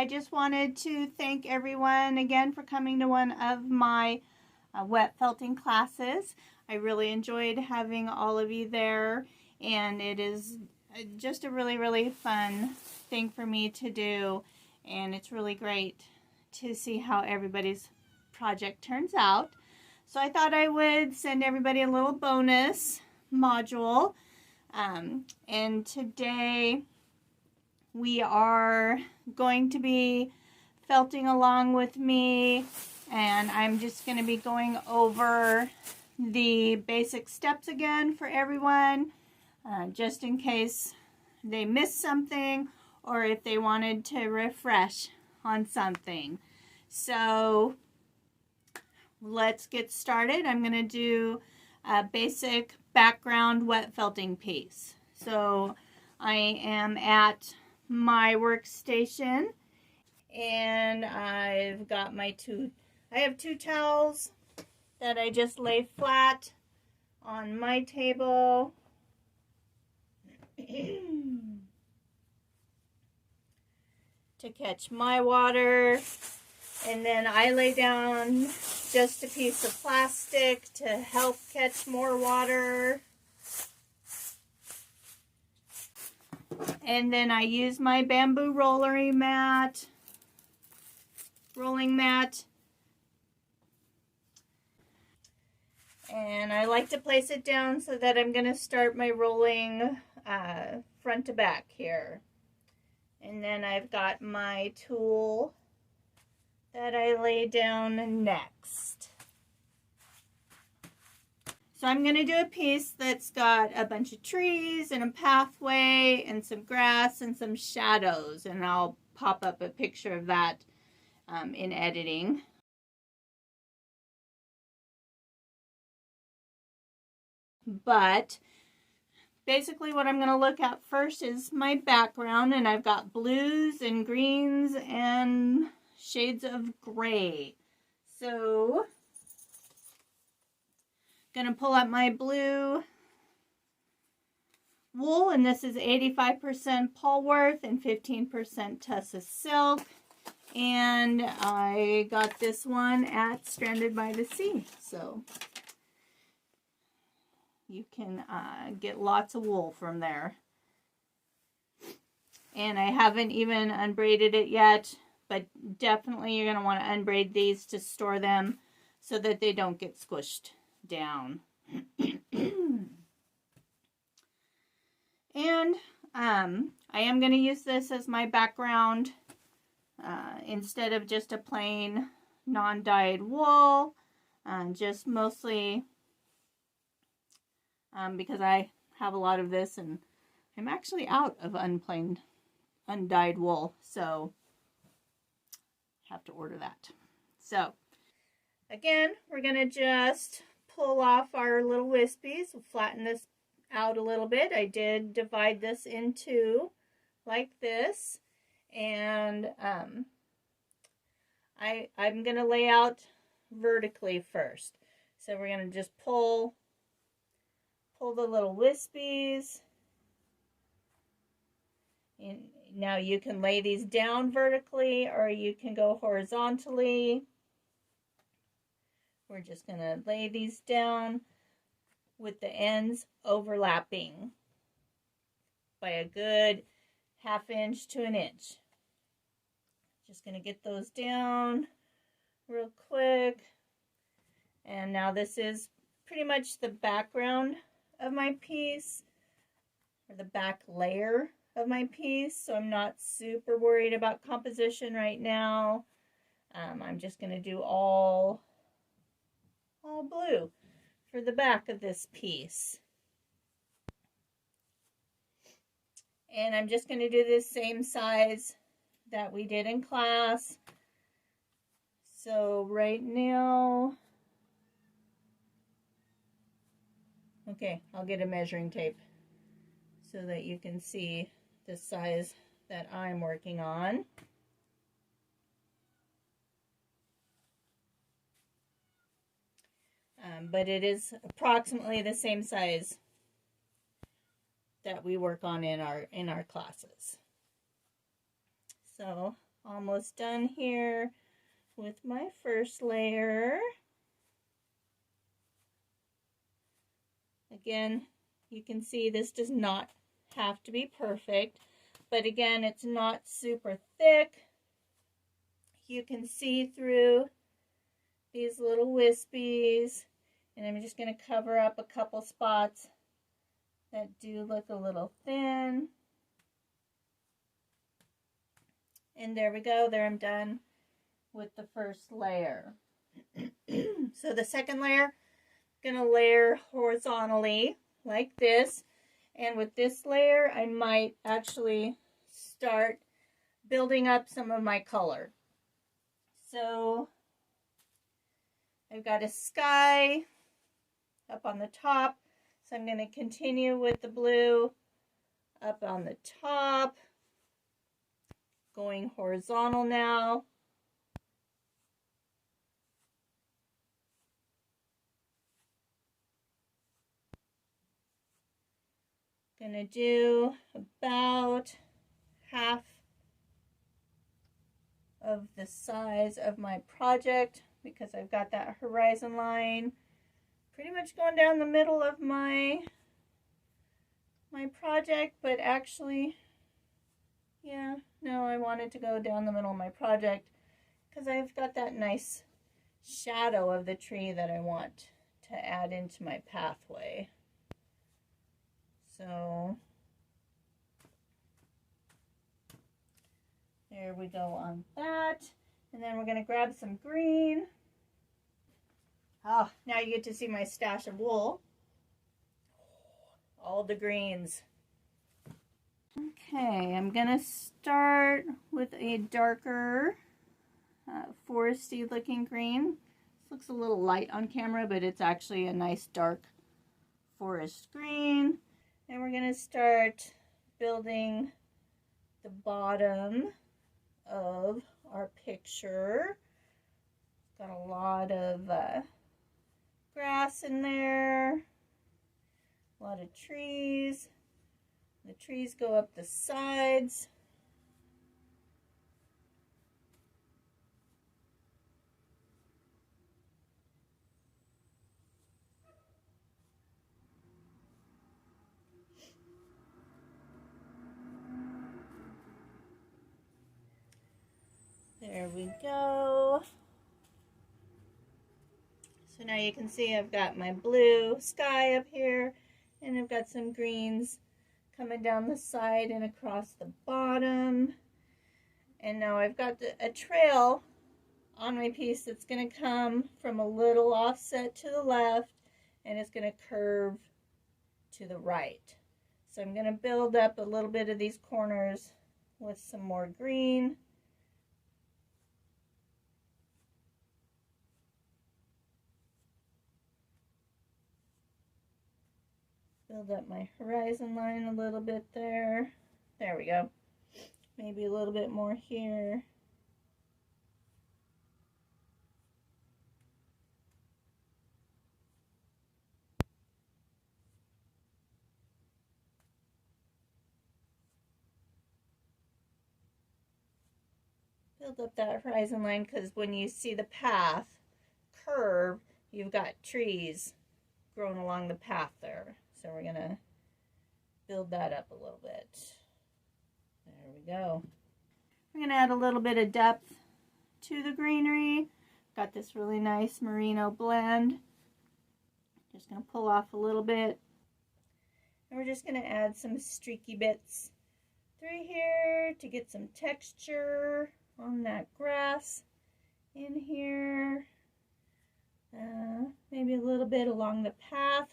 I just wanted to thank everyone again for coming to one of my wet felting classes. I really enjoyed having all of you there, and it is just a really fun thing for me to do, and it's really great to see how everybody's project turns out. So I thought I would send everybody a little bonus module, and today we are going to be felting along with me, and I'm just going to be going over the basic steps again for everyone, just in case they missed something or if they wanted to refresh on something. So let's get started. I'm going to do a basic background wet felting piece. So I am at my workstation, and I've got I have two towels that I just lay flat on my table. To catch my water, and then I lay down just a piece of plastic to help catch more water. And then I use my bamboo rolling mat, and I like to place it down so that I'm going to start my rolling front to back here. And then I've got my tool that I lay down next. So I'm going to do a piece that's got a bunch of trees and a pathway and some grass and some shadows, and I'll pop up a picture of that in editing. But basically what I'm going to look at first is my background, and I've got blues and greens and shades of gray. So going to pull up my blue wool, and this is 85% Polworth and 15% Tussa silk, and I got this one at Stranded by the Sea, so you can get lots of wool from there. And I haven't even unbraided it yet, but definitely you're going to want to unbraid these to store them so that they don't get squished down. And I am going to use this as my background instead of just a plain non-dyed wool, just mostly because I have a lot of this, and I'm actually out of undyed wool, so I have to order that. So again, we're going to just pull off our little wispies. We'll flatten this out a little bit. I did divide this in two like this, and I'm going to lay out vertically first. So we're going to just pull the little wispies. And now you can lay these down vertically, or you can go horizontally. We're just going to lay these down with the ends overlapping by a good ½ inch to an inch. Just going to get those down real quick. And now this is pretty much the background of my piece, or the back layer of my piece, so I'm not super worried about composition right now. I'm just going to do all blue for the back of this piece. And I'm just going to do the same size that we did in class. So right now, okay, I'll get a measuring tape so that you can see the size that I'm working on. But it is approximately the same size that we work on in our classes. So Almost done here with my first layer. Again, you can see this does not have to be perfect, but again, it's not super thick. You can see through these little wispies, and I'm just going to cover up a couple spots that do look a little thin. And there we go. There, I'm done with the first layer. So the second layer, I'm going to layer horizontally like this. And with this layer, I might actually start building up some of my color. So I've got a sky up on the top. So I'm going to continue with the blue up on the top. Going horizontal now. Gonna do about half of the size of my project because I've got that horizon line pretty much going down the middle of my project, but actually, yeah, no, I wanted to go down the middle of my project because I've got that nice shadow of the tree that I want to add into my pathway. So there we go on that. And then we're going to grab some green. Oh, now you get to see my stash of wool. All the greens. Okay, I'm going to start with a darker foresty looking green. This looks a little light on camera, but it's actually a nice dark forest green. And we're going to start building the bottom of our picture. Got a lot of grass in there, a lot of trees. The trees go up the sides. There we go. So now you can see I've got my blue sky up here, and I've got some greens coming down the side and across the bottom. And now I've got a trail on my piece that's going to come from a little offset to the left, and it's going to curve to the right. So I'm going to build up a little bit of these corners with some more green. Build up my horizon line a little bit there. There we go. Maybe a little bit more here. Build up that horizon line because when you see the path curve, you've got trees growing along the path there. So we're going to build that up a little bit. There we go. We're going to add a little bit of depth to the greenery. Got this really nice merino blend. Just going to pull off a little bit. And we're just going to add some streaky bits through here to get some texture on that grass in here. Maybe a little bit along the path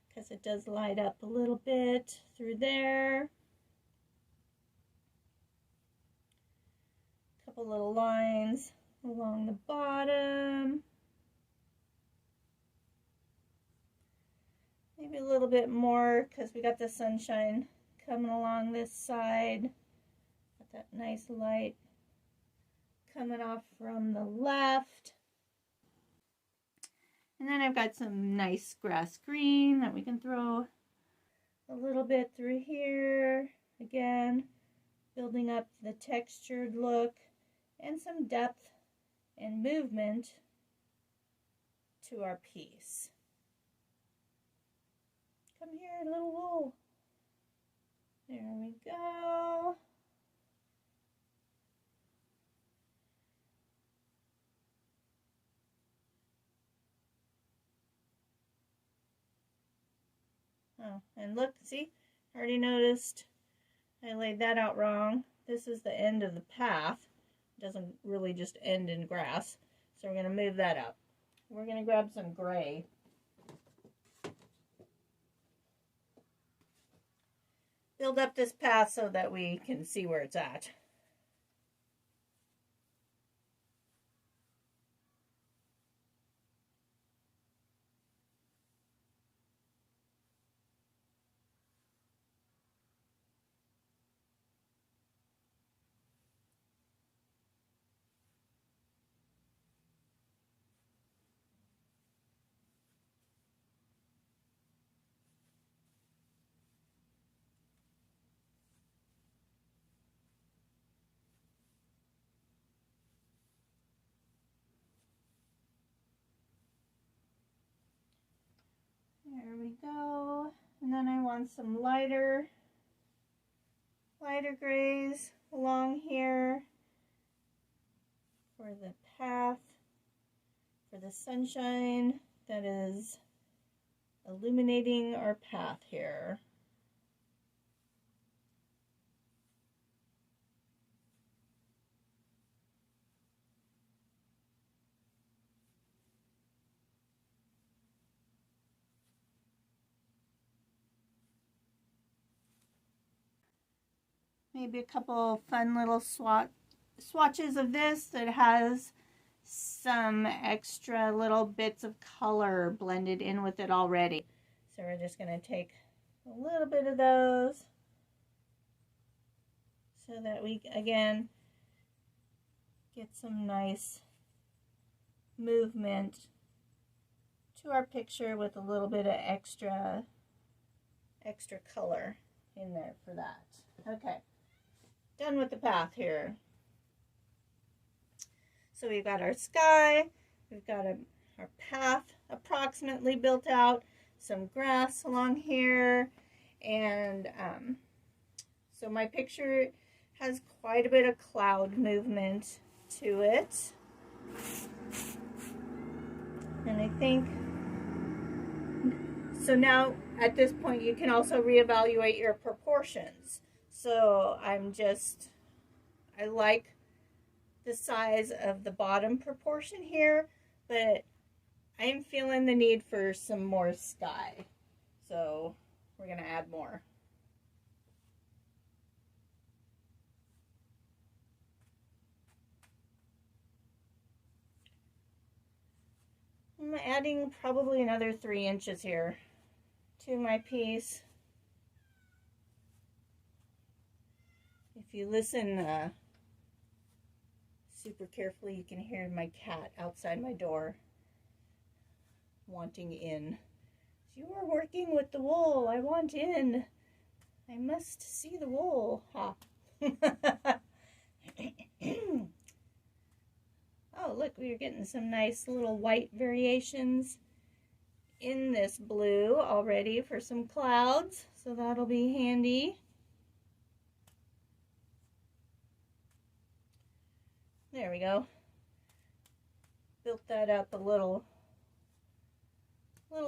because it does light up a little bit through there. A couple little lines along the bottom. Maybe a little bit more because we got the sunshine coming along this side. Got that nice light coming off from the left. And then I've got some nice grass green that we can throw a little bit through here. Again, building up the textured look and some depth and movement to our piece. Come here, little wool. There we go. Oh, and look, see, I already noticed I laid that out wrong. This is the end of the path. It doesn't really just end in grass. So we're going to move that up. We're going to grab some gray. Build up this path so that we can see where it's at. There we go. And then I want some lighter grays along here for the path, for the sunshine that is illuminating our path here. Maybe a couple fun little swatches of this that has some extra little bits of color blended in with it already. So we're just going to take a little bit of those so that we, again, get some nice movement to our picture with a little bit of extra color in there for that. Okay. Done with the path here. So we've got our sky, we've got our path approximately built out, some grass along here, and so my picture has quite a bit of cloud movement to it. And I think, so now at this point you can also reevaluate your proportions. So I like the size of the bottom proportion here, but I'm feeling the need for some more sky. So we're going to add more. I'm adding probably another 3 inches here to my piece. If you listen super carefully, you can hear my cat outside my door wanting in. You are working with the wool. I want in. I must see the wool. Ha. Oh, look, we're getting some nice little white variations in this blue already for some clouds, so that'll be handy. There we go. Built that up a little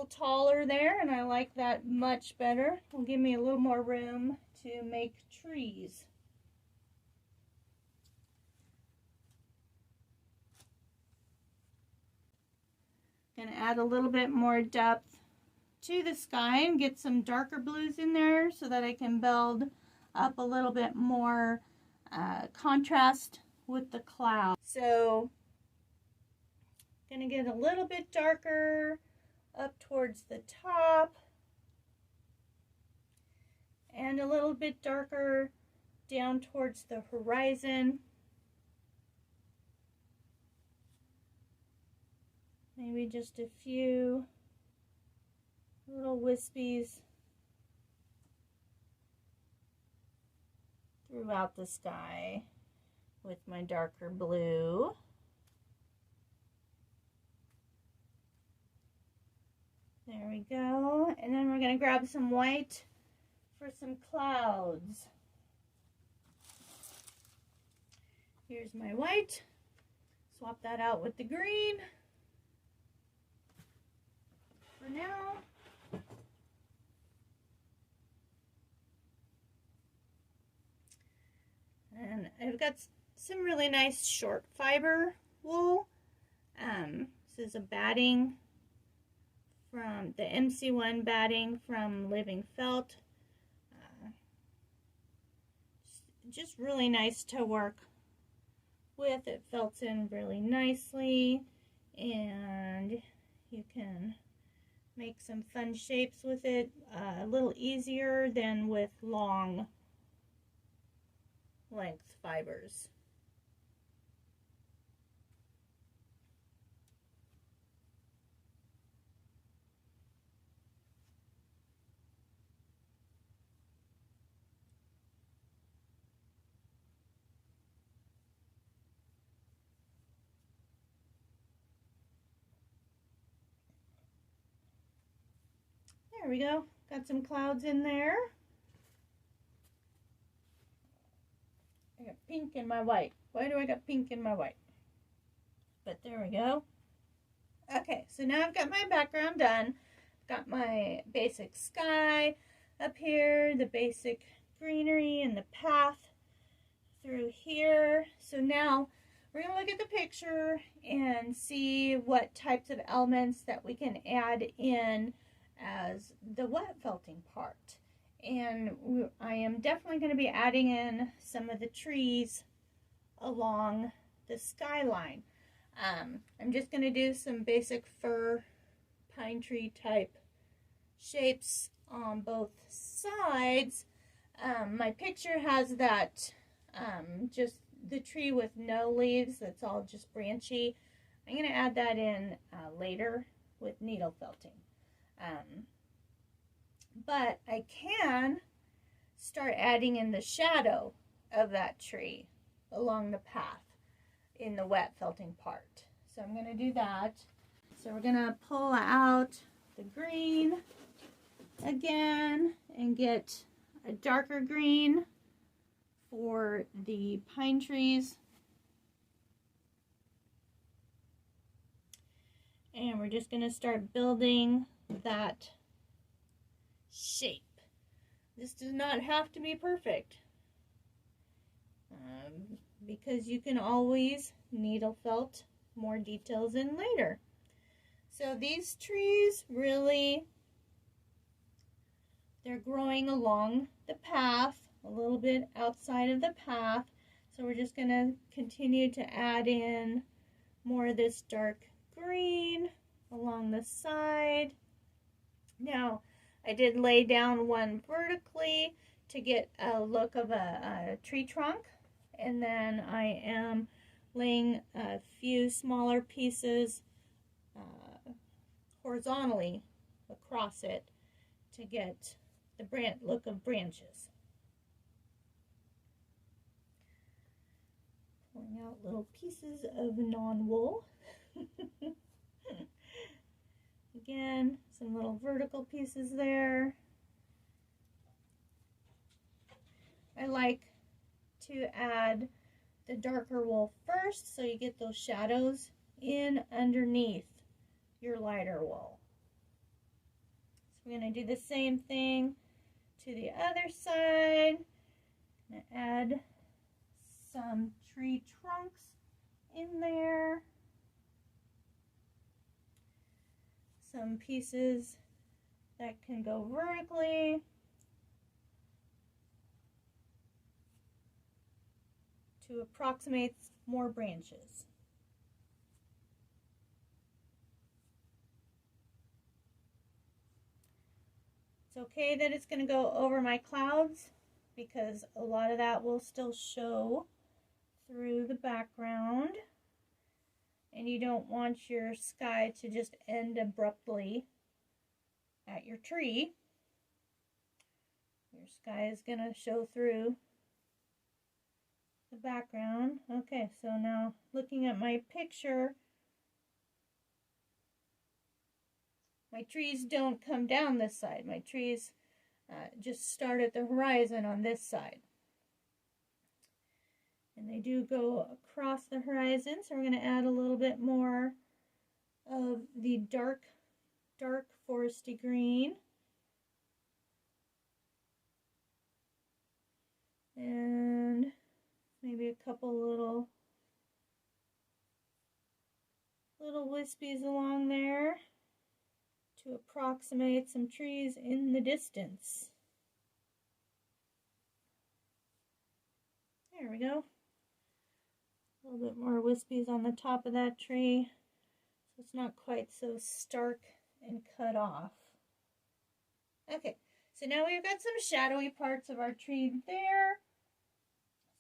taller there, and I like that much better. Will give me a little more room to make trees. Gonna add a little bit more depth to the sky and get some darker blues in there so that I can build up a little bit more contrast with the cloud. So gonna get a little bit darker up towards the top and a little bit darker down towards the horizon. Maybe just a few little wispies throughout the sky. with my darker blue. There we go. And then we're going to grab some white for some clouds. Here's my white. Swap that out with the green for now. And I've got some really nice short fiber wool. This is a batting from the MC1 batting from Living Felt. Just really nice to work with. It felts in really nicely, and you can make some fun shapes with it, a little easier than with long length fibers. There we go. Got some clouds in there. I got pink in my white. Why do I got pink in my white? But there we go. Okay, so now I've got my background done. Got my basic sky up here, the basic greenery and the path through here. So now we're going to look at the picture and see what types of elements that we can add in as the wet felting part. And I am definitely going to be adding in some of the trees along the skyline. I'm just going to do some basic fir pine tree type shapes on both sides. My picture has that just the tree with no leaves, that's all just branchy. I'm going to add that in later with needle felting. But I can start adding in the shadow of that tree along the path in the wet felting part. So I'm going to do that. So we're going to pull out the green again and get a darker green for the pine trees. And we're just going to start building that shape. This does not have to be perfect, because you can always needle felt more details in later. So these trees really, they're growing along the path, a little bit outside of the path. So we're just going to continue to add in more of this dark green along the side. Now, I did lay down one vertically to get a look of a tree trunk, and then I am laying a few smaller pieces horizontally across it to get the look of branches. Pulling out little pieces of non-wool. Again, some little vertical pieces there. I like to add the darker wool first so you get those shadows in underneath your lighter wool. So we're going to do the same thing to the other side. I'm going to add some tree trunks in there. Some pieces that can go vertically. To approximate more branches. It's okay that it's going to go over my clouds because a lot of that will still show through the background. And you don't want your sky to just end abruptly at your tree. Your sky is going to show through the background. Okay, so now looking at my picture, my trees don't come down this side. My trees just start at the horizon on this side. And they do go across the horizon, so we're going to add a little bit more of the dark foresty green. And maybe a couple little wispies along there to approximate some trees in the distance. There we go. A little bit more wispies on the top of that tree, so it's not quite so stark and cut off. Okay, so now we've got some shadowy parts of our tree there.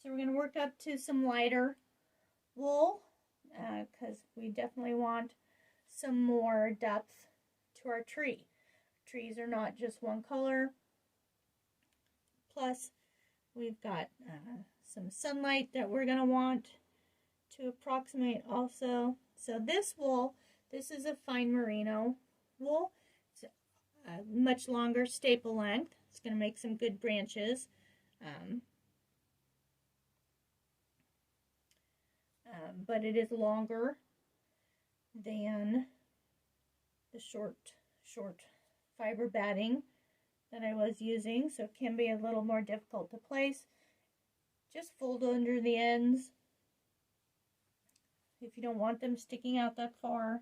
So we're going to work up to some lighter wool, because we definitely want some more depth to our tree. Trees are not just one color. Plus, we've got some sunlight that we're going to want to approximate also. So this wool, this is a fine merino wool. It's a much longer staple length. It's going to make some good branches. But it is longer than the short fiber batting that I was using, so it can be a little more difficult to place. Just fold under the ends if you don't want them sticking out that far.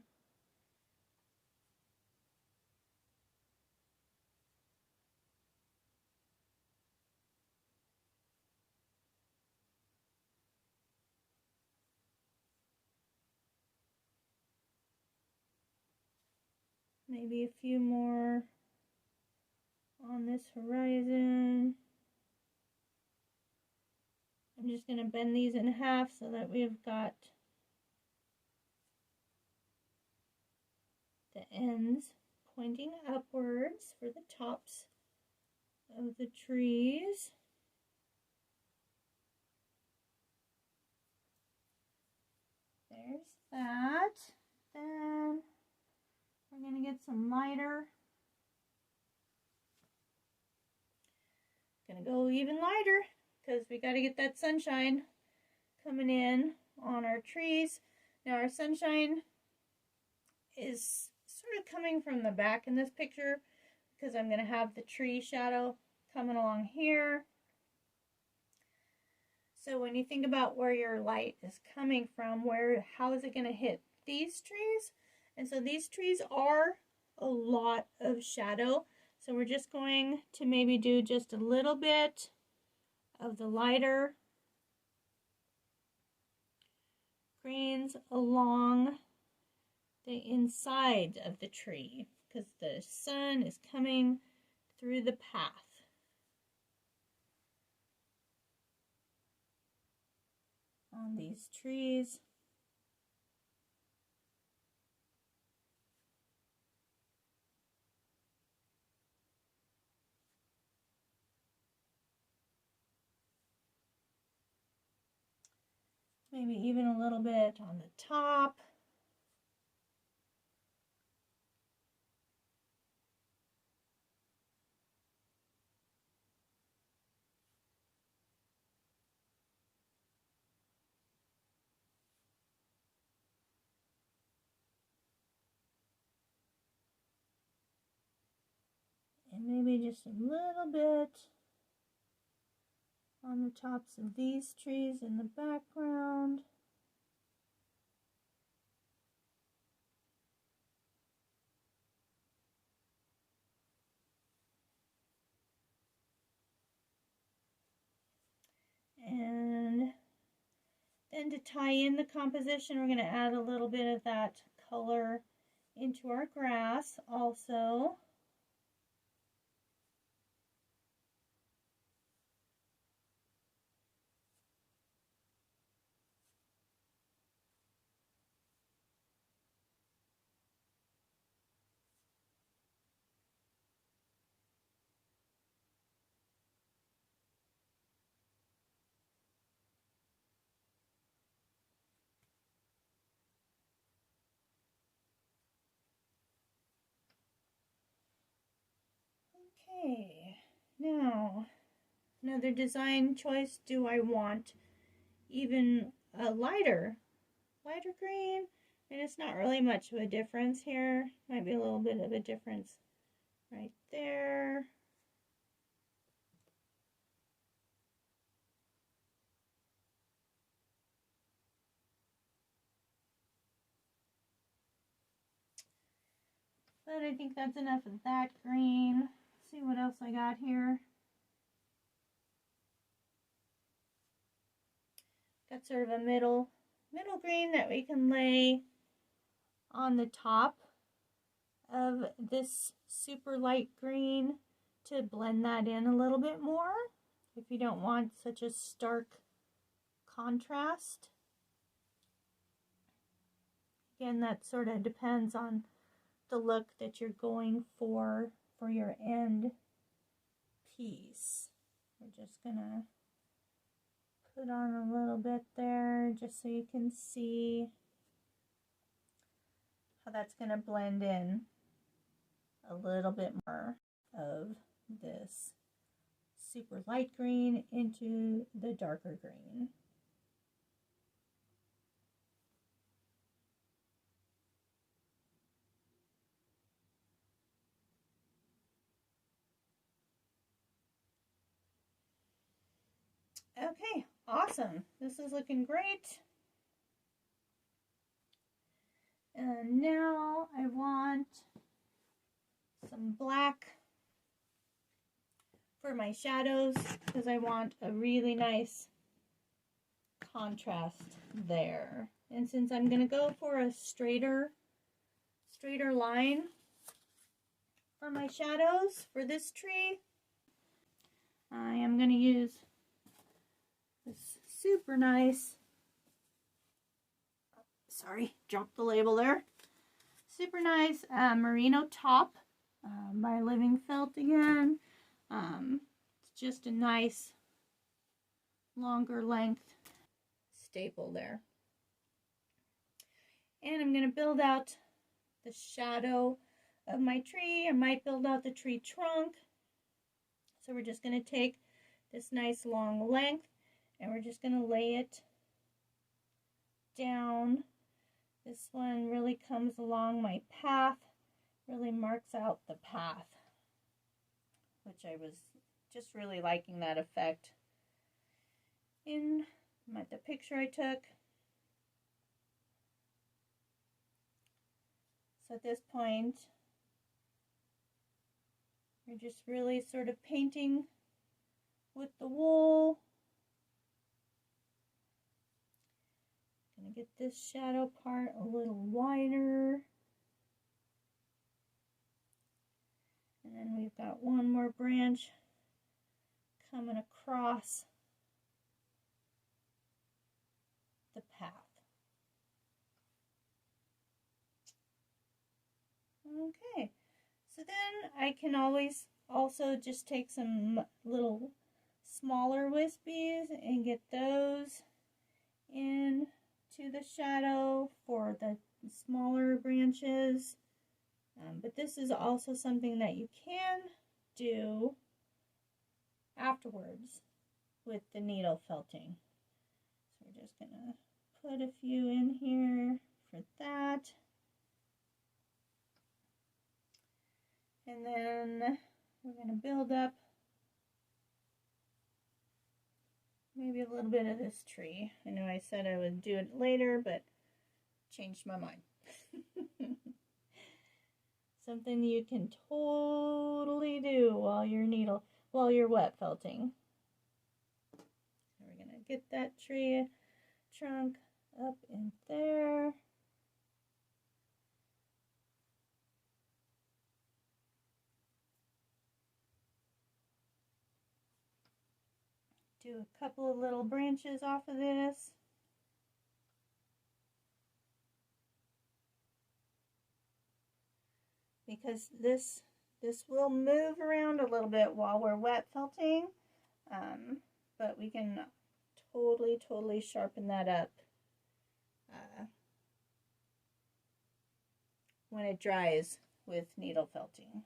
Maybe a few more on this horizon. I'm just going to bend these in half so that we've got the ends pointing upwards for the tops of the trees. There's that. Then we're going to get some lighter. Going to go even lighter because we got to get that sunshine coming in on our trees. Now our sunshine is sort of coming from the back in this picture because I'm going to have the tree shadow coming along here. So when you think about where your light is coming from, how is it going to hit these trees? And so these trees are a lot of shadow. So we're just going to maybe do just a little bit of the lighter greens along the inside of the tree because the sun is coming through the path. On these trees. Maybe even a little bit on the top. And maybe just a little bit on the tops of these trees in the background. And then to tie in the composition, we're going to add a little bit of that color into our grass also. Okay, now another design choice. Do I want even a lighter green? And it's not really much of a difference here. Might be a little bit of a difference right there. But I think that's enough of that green. Let's see what else I got here. Got sort of a middle green that we can lay on the top of this super light green to blend that in a little bit more if you don't want such a stark contrast. Again, that sort of depends on the look that you're going for your end piece. We're just gonna put on a little bit there just so you can see how that's gonna blend in a little bit more of this super light green into the darker green. Okay, awesome. This is looking great. And now I want some black for my shadows because I want a really nice contrast there. And since I'm going to go for a straighter line for my shadows for this tree, I am going to use this super nice, sorry, dropped the label there, super nice merino top by Living Felt again. It's just a nice longer length staple there. And I'm going to build out the shadow of my tree. I might build out the tree trunk. So we're just going to take this nice long length and we're just going to lay it down. This one really comes along my path, really marks out the path, which I was just really liking that effect in the picture I took. So at this point, you're just really sort of painting with the wool. Gonna get this shadow part a little wider. And then we've got one more branch coming across the path. Okay, so then I can always also just take some little smaller wispies and get those in to the shadow for the smaller branches. But this is also something that you can do afterwards with the needle felting. So we're just gonna put a few in here for that. And then we're gonna build up maybe a little bit of this tree. I know I said I would do it later, but changed my mind. Something you can totally do while you're wet felting. So we're gonna get that tree trunk up in there. Do a couple of little branches off of this. Because this will move around a little bit while we're wet felting, but we can totally sharpen that up when it dries with needle felting.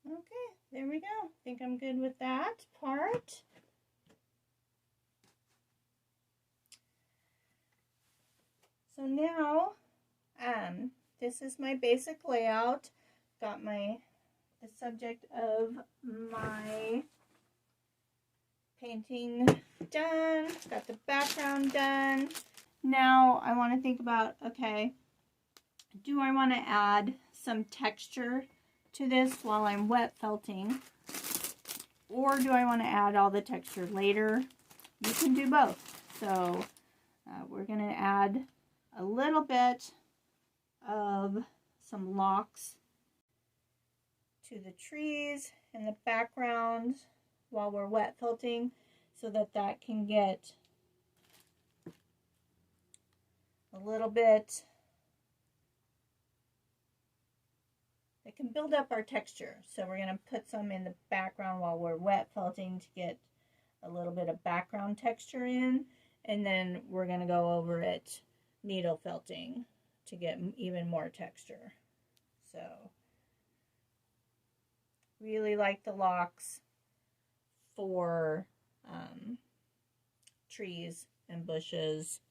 Okay, there we go. I think I'm good with that part. So now, this is my basic layout. Got the subject of my painting done. Got the background done. Now I want to think about, okay, do I want to add some texture to this while I'm wet felting? Or do I want to add all the texture later? You can do both. So we're going to add a little bit of some locks to the trees in the background while we're wet felting so that that can get a little bit, it can build up our texture. So we're going to put some in the background while we're wet felting to get a little bit of background texture in, and then we're going to go over it needle felting to get even more texture. So really like the locks for trees and bushes.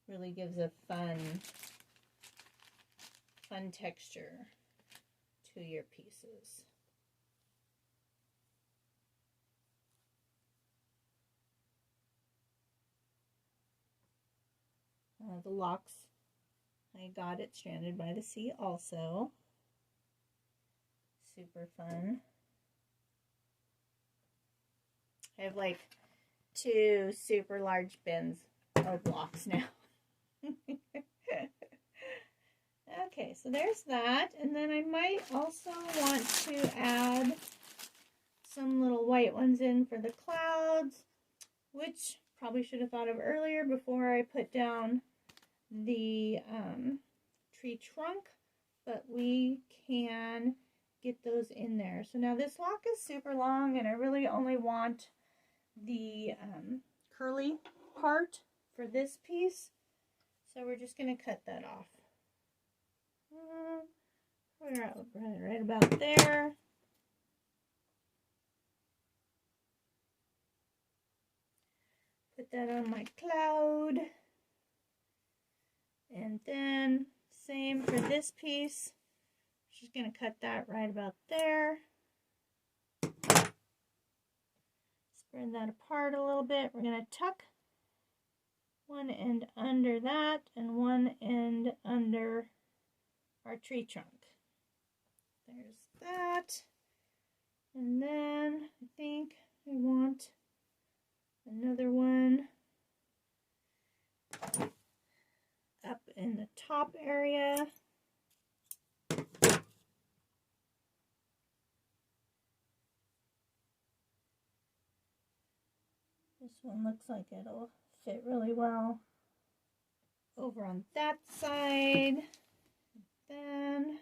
Really gives a fun texture to your pieces. The locks, I got it Stranded by the Sea also. Super fun. I have like 2 super large bins of blocks now. Okay, so there's that. And then I might also want to add some little white ones in for the clouds, which probably should have thought of earlier before I put down the tree trunk, but we can get those in there. So now this lock is super long, and I really only want the curly part for this piece. So we're just going to cut that off. We're right about there. Put that on my cloud. And then same for this piece. Just going to cut that right about there. Spread that apart a little bit. We're going to tuck one end under that and one end under our tree trunk. There's that. And then I think I want another one up in the top area. This one looks like it'll fit really well over on that side. Then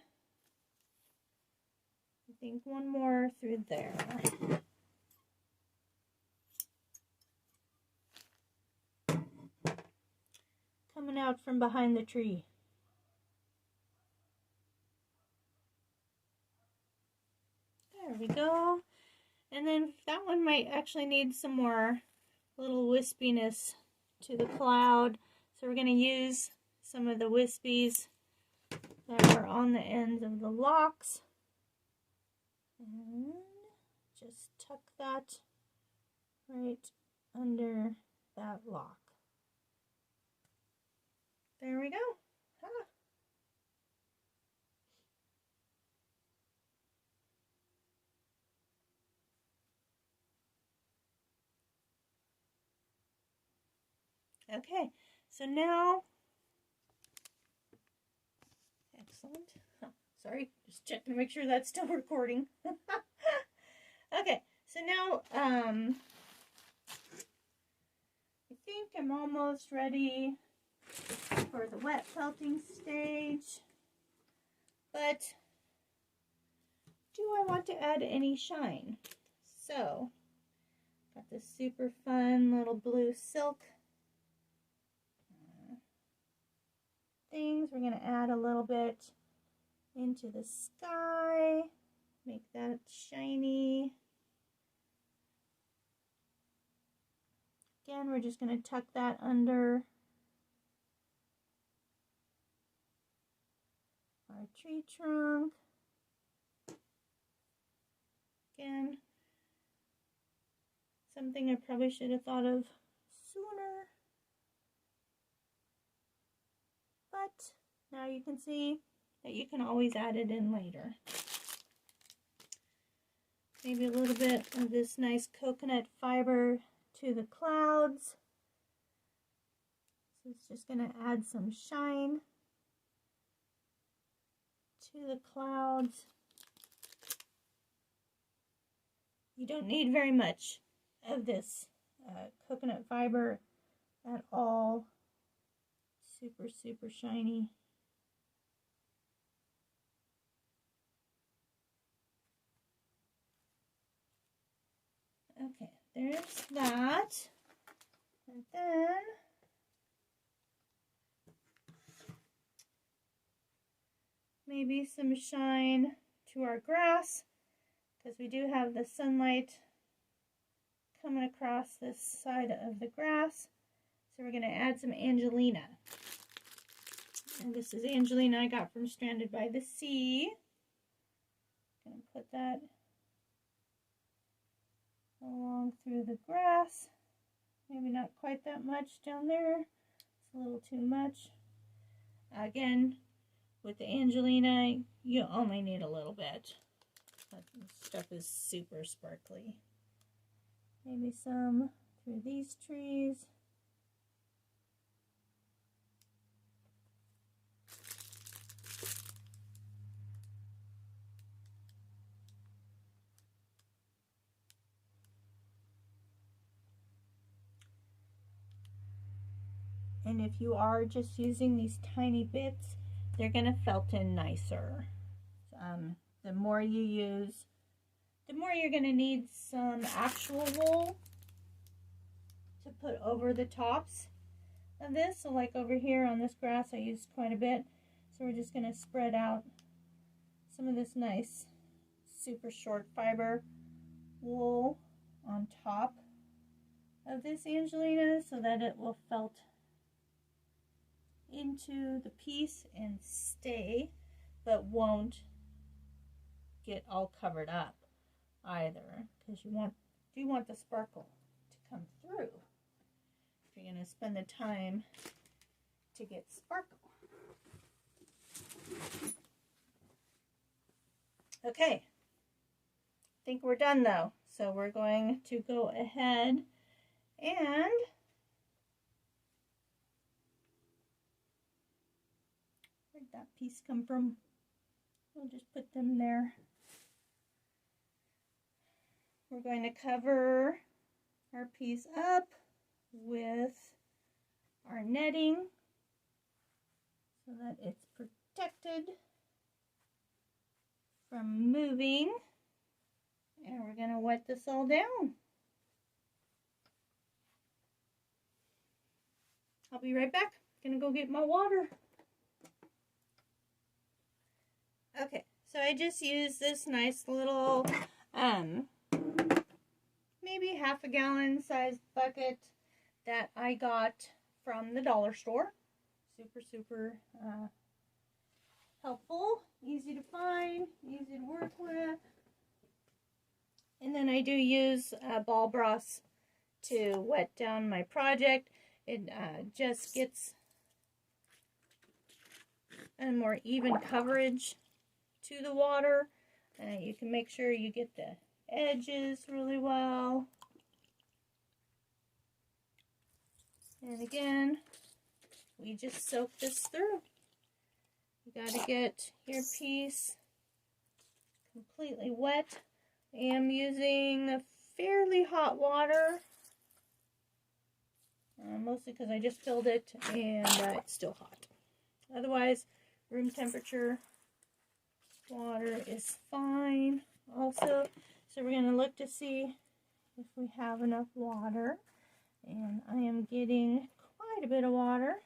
I think one more through there. Coming out from behind the tree. There we go. And then that one might actually need some more little wispiness to the cloud. So we're going to use some of the wispies that are on the ends of the locks. And just tuck that right under that lock. There we go. Ah. Okay, so now, excellent. Oh, sorry, just checking to make sure that's still recording. Okay, so now, I think I'm almost ready for the wet felting stage, but do I want to add any shine? So, got this super fun little blue silk things. We're going to add a little bit into the sky, make that shiny. Again, we're just going to tuck that under our tree trunk. Again, something I probably should have thought of sooner. But now you can see that you can always add it in later. Maybe a little bit of this nice coconut fiber to the clouds. So it's just going to add some shine to the clouds. You don't need very much of this coconut fiber at all. Super, super shiny. Okay, there's that. And then maybe some shine to our grass, because we do have the sunlight coming across this side of the grass. So we're going to add some Angelina. And this is Angelina I got from Stranded by the Sea. I'm going to put that along through the grass. Maybe not quite that much down there. It's a little too much. Again, with the Angelina, you only need a little bit. That stuff is super sparkly. Maybe some through these trees. And if you are just using these tiny bits, they're going to felt in nicer. The more you use, the more you're going to need some actual wool to put over the tops of this. So like over here on this grass, I used quite a bit. So we're just going to spread out some of this nice, super short fiber wool on top of this Angelina so that it will felt into the piece and stay, but won't get all covered up either, because you do want the sparkle to come through if you're going to spend the time to get sparkle. Okay, I think we're done though, so we're going to go ahead and where'd that piece come from? We'll just put them there. We're going to cover our piece up with our netting so that it's protected from moving. And we're going to wet this all down. I'll be right back. I'm going to go get my water. Okay, so I just used this nice little, maybe half a gallon sized bucket that I got from the dollar store. Super, super helpful, easy to find, easy to work with. And then I do use ball broths to wet down my project. It just gets a more even coverage to the water. You can make sure you get the edges really well. And again, we just soak this through. You got to get your piece completely wet. I am using fairly hot water, mostly because I just filled it and it's still hot. Otherwise, room temperature water is fine also. So we're going to look to see if we have enough water. And I am getting quite a bit of water.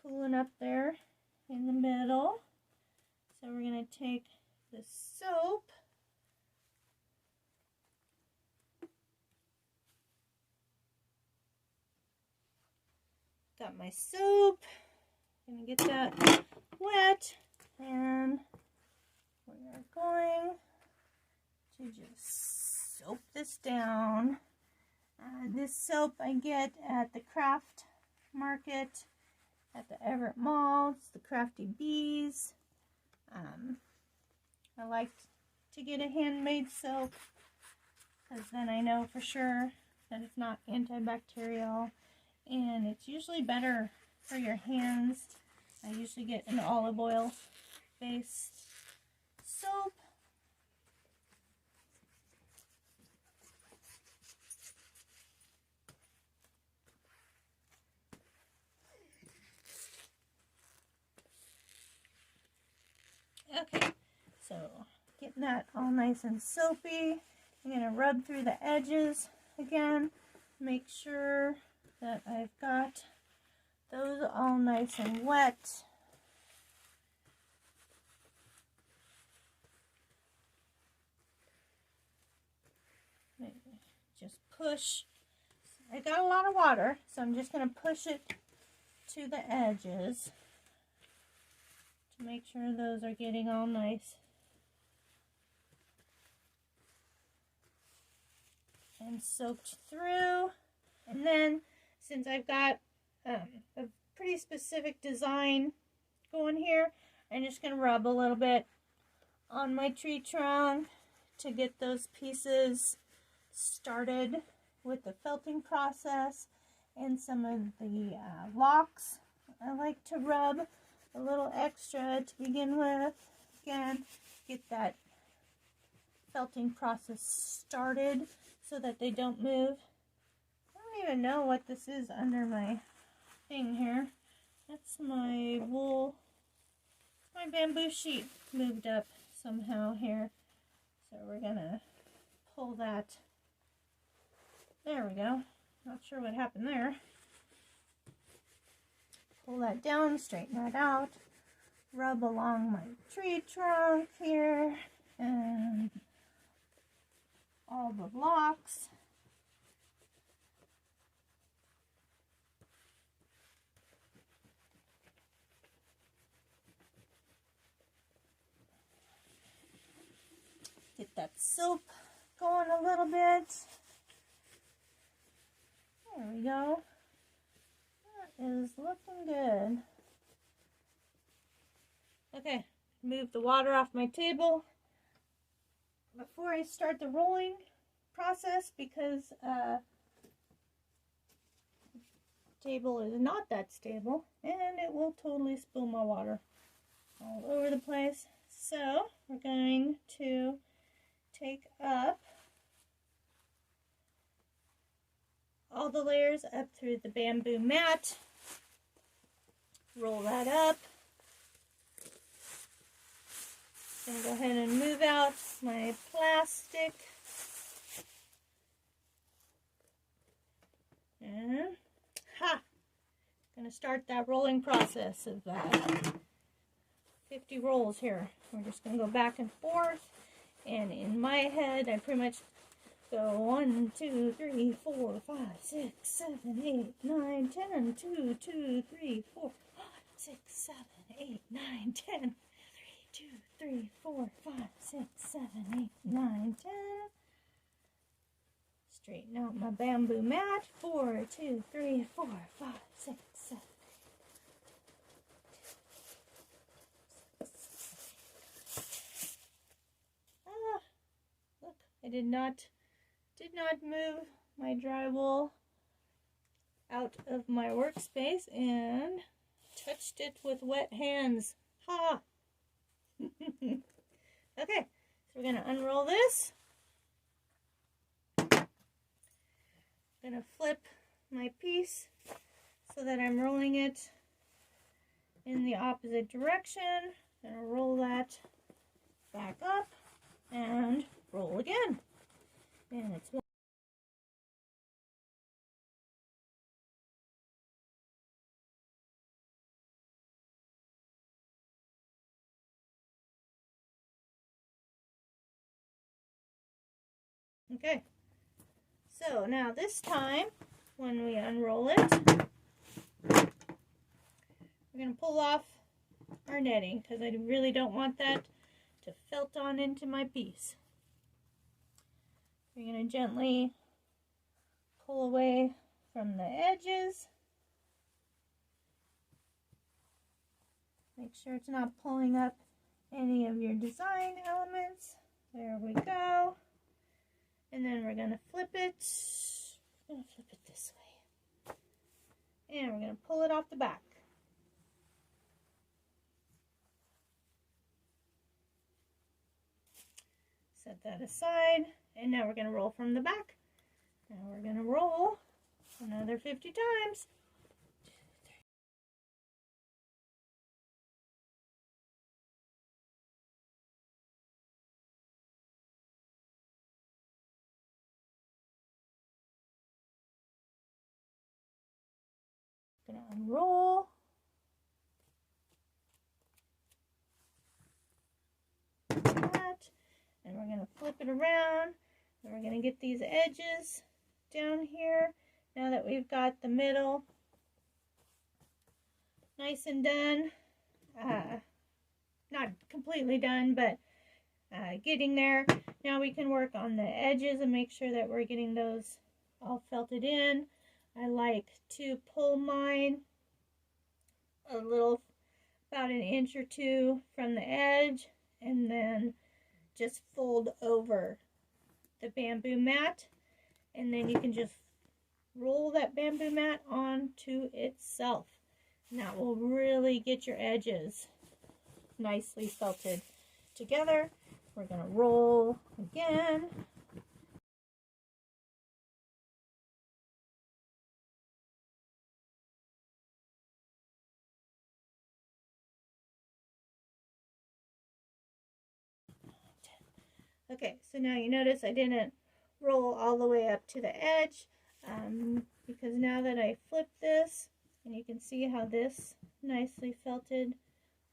pooling up there in the middle. So we're going to take the soap. Got my soap. Gonna get that wet, and we are going to just soap this down. This soap I get at the craft market at the Everett Mall. It's the Crafty Bees. I like to get a handmade soap because then I know for sure that it's not antibacterial, and it's usually better for your hands. I usually get an olive oil based soap. Okay, so getting that all nice and soapy. I'm going to rub through the edges again. Make sure that I've got those all nice and wet. Just push. I got a lot of water, so I'm just going to push it to the edges to make sure those are getting all nice and soaked through. And then, since I've got a pretty specific design going here, I'm just going to rub a little bit on my tree trunk to get those pieces started with the felting process. And some of the locks I like to rub a little extra to begin with. Again, get that felting process started so that they don't move. I don't even know what this is under my thing here. That's my wool, my bamboo sheet moved up somehow here. So we're gonna pull that. There we go. Not sure what happened there. Pull that down, straighten that out. Rub along my tree trunk here and all the blocks. Get that soap going a little bit. There we go. That is looking good. Okay, move the water off my table before I start the rolling process because the table is not that stable and it will totally spill my water all over the place. So we're going to take up all the layers up through the bamboo mat, roll that up, and go ahead and move out my plastic, and gonna start that rolling process of 50 rolls here. We're just gonna go back and forth, and in my head I pretty much go 1, 2, 3, 4, 5, 6, 7, 8, 9, 10, 2, 2, 3, 4, 5, 6, 7, 8, 9, 10, 3, 2, 3, 4, 5, 6, 7, 8, 9, 10. Straighten out my bamboo mat. 4, 2, 3, 4, 5, 6, 7. Look, I did not move my drywall out of my workspace and touched it with wet hands. Ha! Okay, so we're going to unroll this. I'm going to flip my piece so that I'm rolling it in the opposite direction. And roll that back up and roll again. And it's Okay, so now this time when we unroll it, we're going to pull off our netting because I really don't want that to felt on into my piece. We're going to gently pull away from the edges. Make sure it's not pulling up any of your design elements. There we go. And then we're going to flip it. I'm going to flip it this way. And we're going to pull it off the back. Set that aside. And now we're going to roll from the back. Now we're going to roll another 50 times. Going to unroll. That. And we're going to flip it around. And we're going to get these edges down here. Now that we've got the middle nice and done. Not completely done, but getting there. Now we can work on the edges and make sure that we're getting those all felted in. I like to pull mine a little, about an inch or two from the edge, and then just fold over the bamboo mat, and then you can just roll that bamboo mat onto itself. And that will really get your edges nicely felted together. We're going to roll again. Okay, so now you notice I didn't roll all the way up to the edge because now that I flip this, and you can see how this nicely felted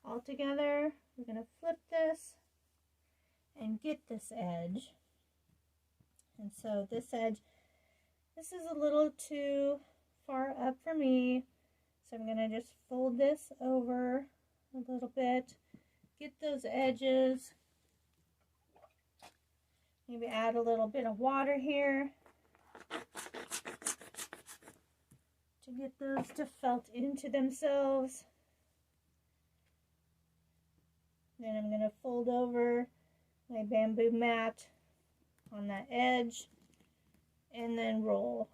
all together, we're going to flip this and get this edge. And so this edge, this is a little too far up for me, so I'm going to just fold this over a little bit, get those edges. Maybe add a little bit of water here to get those to felt into themselves. Then I'm going to fold over my bamboo mat on that edge and then roll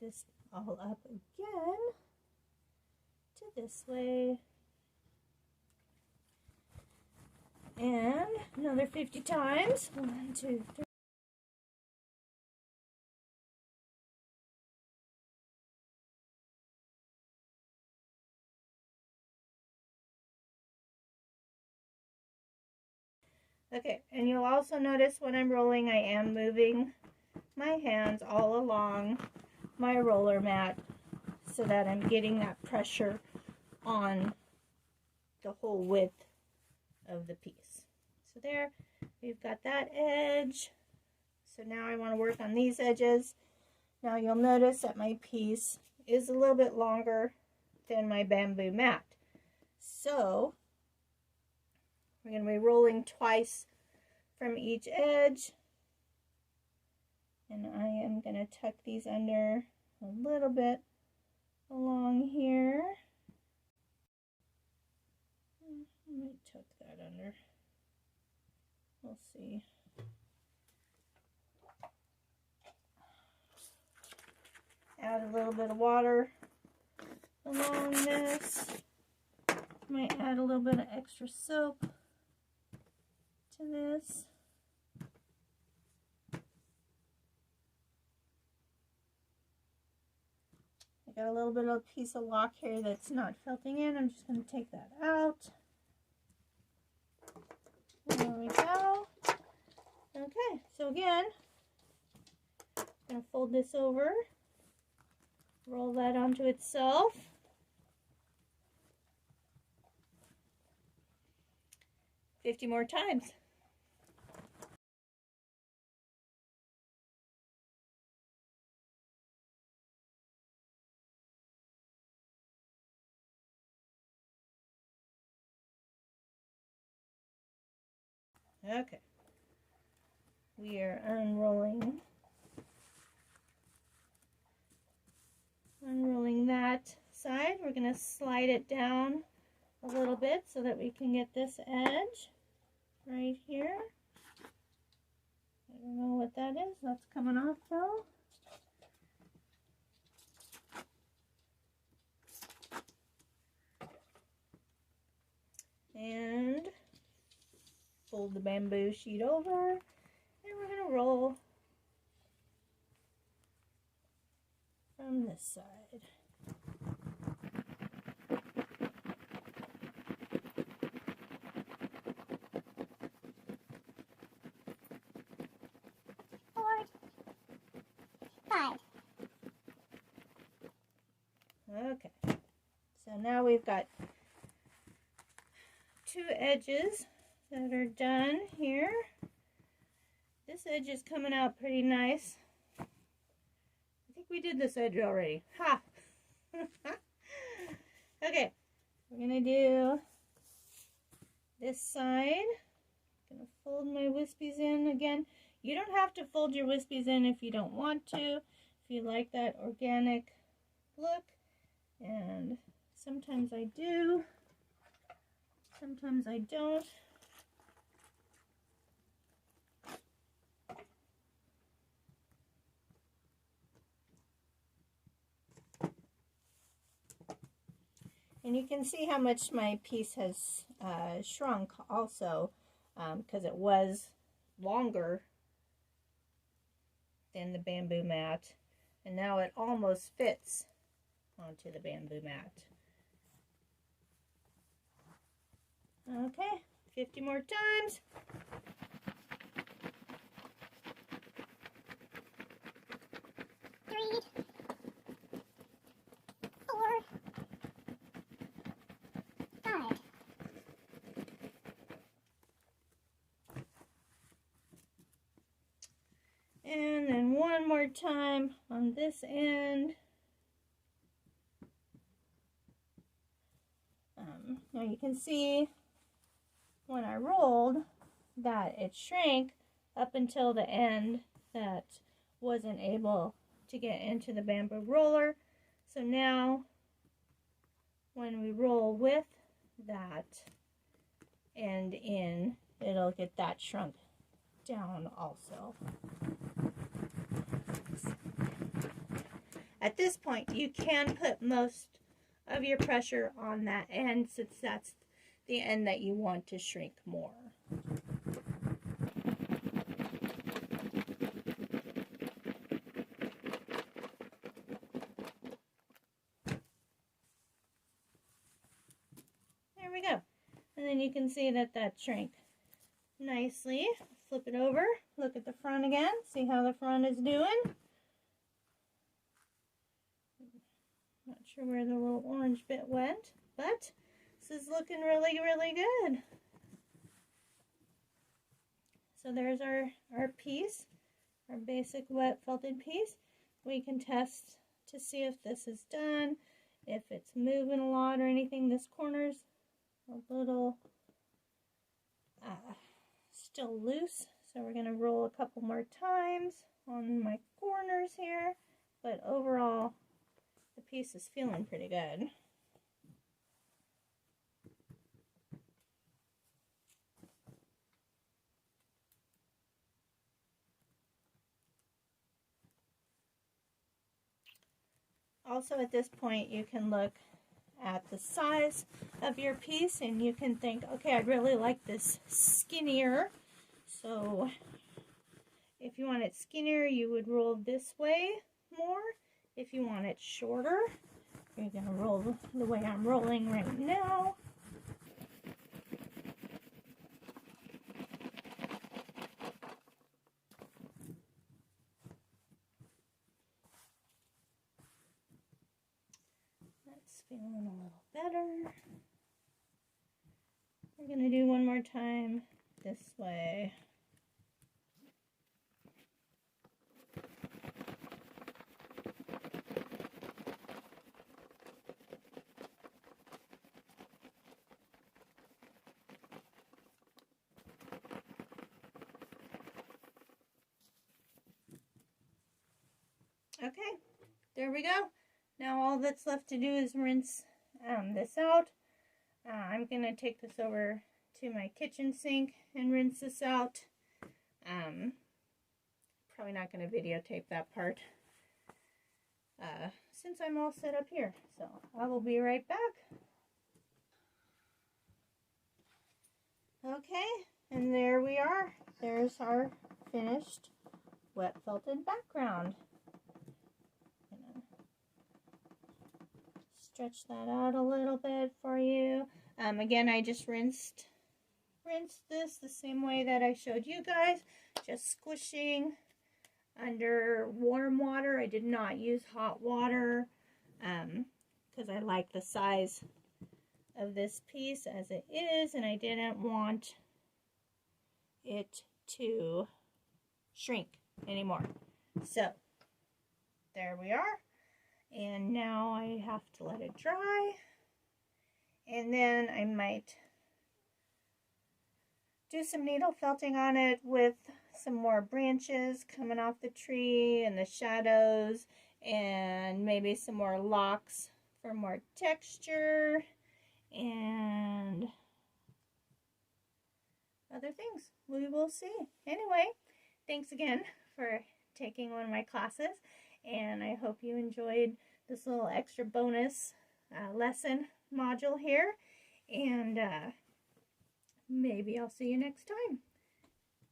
this all up again to this way. And another 50 times. 1, 2, 3. Okay, and you'll also notice when I'm rolling, I am moving my hands all along my roller mat so that I'm getting that pressure on the whole width of the piece. So there, we've got that edge. So now I want to work on these edges. Now you'll notice that my piece is a little bit longer than my bamboo mat. So we're going to be rolling twice from each edge. And I am going to tuck these under a little bit along here. Let me tuck that under. We'll see. Add a little bit of water along this. Might add a little bit of extra soap to this. I got a little bit of a piece of lock here that's not felting in. I'm just going to take that out. There we go. Okay, so again, I'm going to fold this over, roll that onto itself. 50 more times. Okay. We are unrolling that side. We're going to slide it down a little bit so that we can get this edge right here. I don't know what that is. That's coming off though. And fold the bamboo sheet over, and we're going to roll from this side. Forward. 5. Okay, so now we've got 2 edges that are done here. This edge is coming out pretty nice. I think we did this edge already. Ha! Okay, we're gonna do this side. I'm gonna fold my wispies in again. You don't have to fold your wispies in if you don't want to, if you like that organic look. And sometimes I do, sometimes I don't. And you can see how much my piece has shrunk also, because it was longer than the bamboo mat, and now it almost fits onto the bamboo mat. Okay, 50 more times. Three. 4. 5. And then one more time on this end. Now you can see when I rolled that it shrank up until the end that wasn't able to get into the bamboo roller. So now when we roll with that end in, it'll get that shrunk down also. At this point, you can put most of your pressure on that end, since that's the end that you want to shrink more. There we go. And then you can see that that shrank nicely. Flip it over, look at the front again, see how the front is doing. Not sure where the little orange bit went, but this is looking really, really good. So there's our piece, our basic wet felted piece. We can test to see if this is done, if it's moving a lot or anything. This corner's a little still loose, so we're going to roll a couple more times on my corners here, but overall the piece is feeling pretty good. Also at this point you can look at the size of your piece and you can think, okay, I'd really like this skinnier. So if you want it skinnier, you would roll this way more. If you want it shorter, you're going to roll the way I'm rolling right now. That's feeling a little better. We're going to do one more time this way. Okay, there we go. Now all that's left to do is rinse this out. I'm going to take this over to my kitchen sink and rinse this out. Probably not going to videotape that part since I'm all set up here. So I will be right back. Okay, and there we are. There's our finished wet felted background. Stretch that out a little bit for you. Again, I just rinsed this the same way that I showed you guys, just squishing under warm water. I did not use hot water because I like the size of this piece as it is, and I didn't want it to shrink anymore. So there we are. And now I have to let it dry, and then I might do some needle felting on it with some more branches coming off the tree and the shadows, and maybe some more locks for more texture and other things. We will see. Anyway, thanks again for taking one of my classes, and I hope you enjoyed this little extra bonus lesson module here, and maybe I'll see you next time.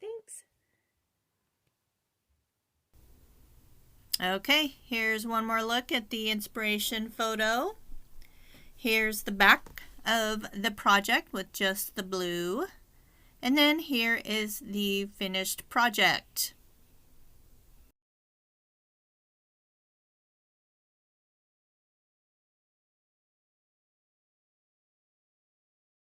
Thanks. Okay, here's one more look at the inspiration photo. Here's the back of the project with just the blue, and then here is the finished project.